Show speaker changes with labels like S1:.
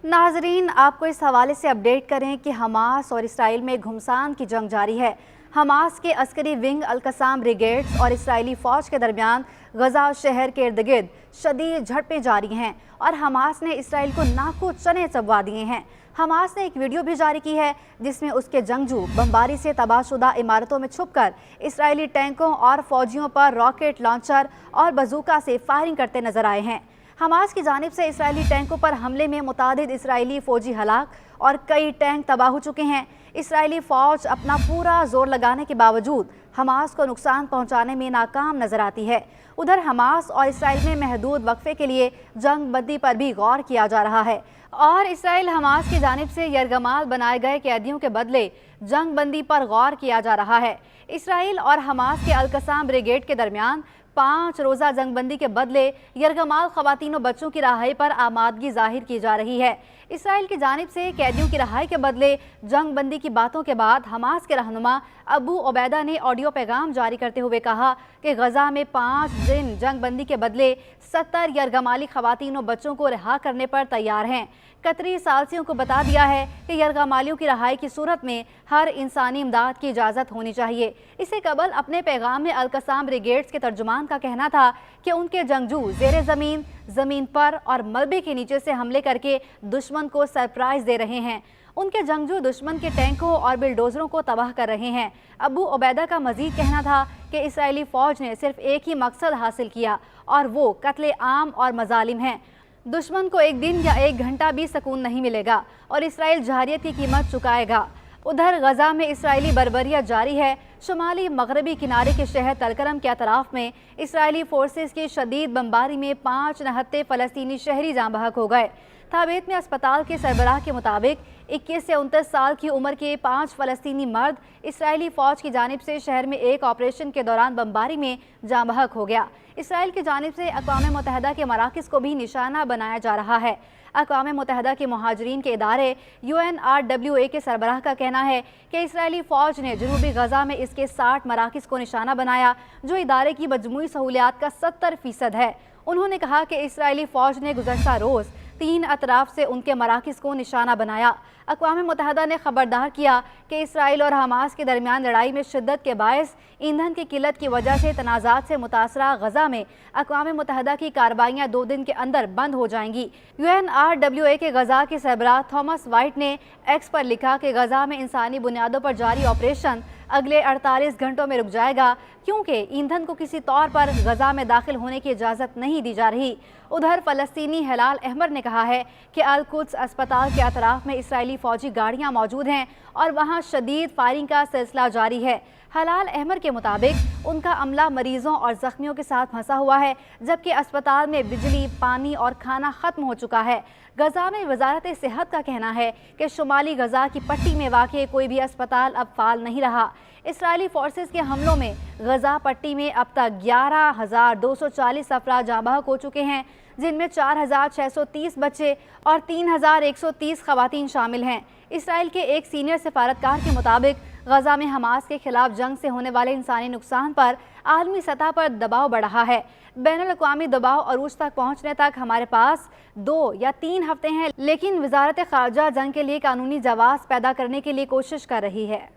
S1: नाजरीन, आपको इस हवाले से अपडेट करें कि हमास और इसराइल में घुमसान की जंग जारी है। हमास के अस्करी विंग अल-कसाम ब्रिगेड्स और इसराइली फ़ौज के दरमियान गजा शहर के इर्द गिर्द शदीद झड़पें जारी हैं और हमास ने इसराइल को नाको चने चबवा दिए हैं। हमास ने एक वीडियो भी जारी की है जिसमें उसके जंगजू बमबारी से तबाहशुदा इमारतों में छुपकर इसराइली टैंकों और फौजियों पर रॉकेट लॉन्चर और बजूका से फायरिंग करते नजर आए हैं। हमास की जानिब से इसराइली टैंकों पर हमले में मुतादिद इसराइली फौजी हलाक और कई टैंक तबाह हो चुके हैं। इसराइली फ़ौज अपना पूरा जोर लगाने के बावजूद हमास को नुकसान पहुंचाने में नाकाम नजर आती है। उधर हमास और इसराइल में महदूद वक्फे के लिए जंग बंदी पर भी गौर किया जा रहा है और इसराइल हमास की जानिब से यरगमाल बनाए गए कैदियों के बदले जंग बंदी पर गौर किया जा रहा है। इसराइल और हमास के अल-कसाम ब्रिगेड के दरमियान 5 रोज़ा जंगबंदी के बदले यरगमाल ख़वातीन और बच्चों की रहाई पर आमादगी जाहिर की जा रही है। इसराइल की जानिब से कैदियों की रहाई के बदले जंगबंदी की बातों के बाद हमास के रहनुमा अबू उबैदा ने ऑडियो पैगाम जारी करते हुए कहा कि गजा में 5 दिन जंगबंदी के बदले 70 यरगमाली ख़वातीन और बच्चों को रिहा करने पर तैयार हैं। कतरी सालसियों को बता दिया है कि यरगमालियों की रहाई की सूरत में हर इंसानी इमदाद की इजाज़त होनी चाहिए। इससे कबल अपने पैगाम में अल-कसाम ब्रिगेड्स के तर्जुमान का कहना था कि उनके जंगजू ज़ेरे ज़मीन, ज़मीन पर और मलबे के नीचे से हमले करके दुश्मन को सरप्राइज़ दे रहे हैं। उनके जंगजू दुश्मन के टैंकों और बिलडोजरों को तबाह कर रहे हैं। अबू उबैदा का मजीद कहना था कि इसराइली फ़ौज ने सिर्फ एक ही मकसद हासिल किया और वो कत्ले आम और मजालिम हैं। दुश्मन को एक दिन या एक घंटा भी सुकून नहीं मिलेगा और इसराइल जहारियत की कीमत चुकाएगा। उधर गजा में इसराइली बर्बरियत जारी है। शुमाली मगरबी किनारे के शहर तलकरम के अतराफ में इसराइली फोर्सेस की शदीद बमबारी में 5 नहत्ते फ़लस्तीनी शहरी जाँ बहक हो गए। ताबीत में अस्पताल के सरबराह के मुताबिक 21 से 29 साल की उम्र के 5 फ़लस्तीनी मर्द इसराइली फ़ौज की जानिब से शहर में एक ऑपरेशन के दौरान बमबारी में जाँ बहक हो गया। इसराइल की जानिब से अक़वाम मुत्तहिदा के मराकज़ को भी निशाना बनाया जा रहा है। अक़वाम मुत्तहिदा के मुहाजिरीन के इदारे UNRWA के सरबराह का कहना है कि इसराइली फ़ौज ने जनूबी गजा में इसके 60 मराकज़ को निशाना बनाया जो इदारे की मजमूई सहूलियात का 70% है। उन्होंने कहा कि इसराइली फ़ौज ने गुज़श्ता रोज़ 3 अतराफ से उनके मराकज़ को निशाना बनाया। अक़वाम मुत्तहिदा ने खबरदार किया कि इसराइल और हमास के दरमियान लड़ाई में शिद्दत के बायस ईंधन की किल्लत की वजह से तनाज़ात से मुतासरा गजा में अक़वाम मुत्तहिदा की कार्रवाइयाँ 2 दिन के अंदर बंद हो जाएंगी। UNRWA के गजा के सरबराह थॉमस वाइट ने एक्स पर लिखा कि गजा में इंसानी बुनियादों पर जारी ऑपरेशन अगले 48 घंटों में रुक जाएगा क्योंकि ईंधन को किसी तौर पर गजा में दाखिल होने की इजाज़त नहीं दी जा रही। उधर फ़लस्तीनी हिलाल अहमर ने कहा है कि अल-कुद्स अस्पताल के अतराफ में इसराइली फ़ौजी गाड़ियाँ मौजूद हैं और वहाँ शदीद फायरिंग का सिलसिला जारी है। हिलाल अहमर के मुताबिक उनका अमला मरीजों और ज़ख्मियों के साथ फंसा हुआ है जबकि अस्पताल में बिजली, पानी और खाना ख़त्म हो चुका है। गजा में वजारत सेहत का कहना है कि शुमाली गजा की पट्टी में वाक़ कोई भी अस्पताल अब फ़ाल नहीं रहा। इसराइली फ़ोर्सेस के हमलों में गजा पट्टी में अब तक 11,240 अफराद जाँ बहक हो चुके हैं जिनमें 4,630 बच्चे और 3,130 ख़वातीन शामिल हैं। इसराइल के एक सीनियर सफारतकार के मुताबिक गजा में हमास के खिलाफ जंग से होने वाले इंसानी नुकसान पर आलमी सतह पर दबाव बढ़ रहा है। बैनुल-अक़वामी दबाव अरूज तक पहुँचने तक हमारे पास 2 या 3 हफ्ते हैं, लेकिन वज़ारत ख़ारजा जंग के लिए कानूनी जवाज़ पैदा करने के लिए कोशिश कर रही है।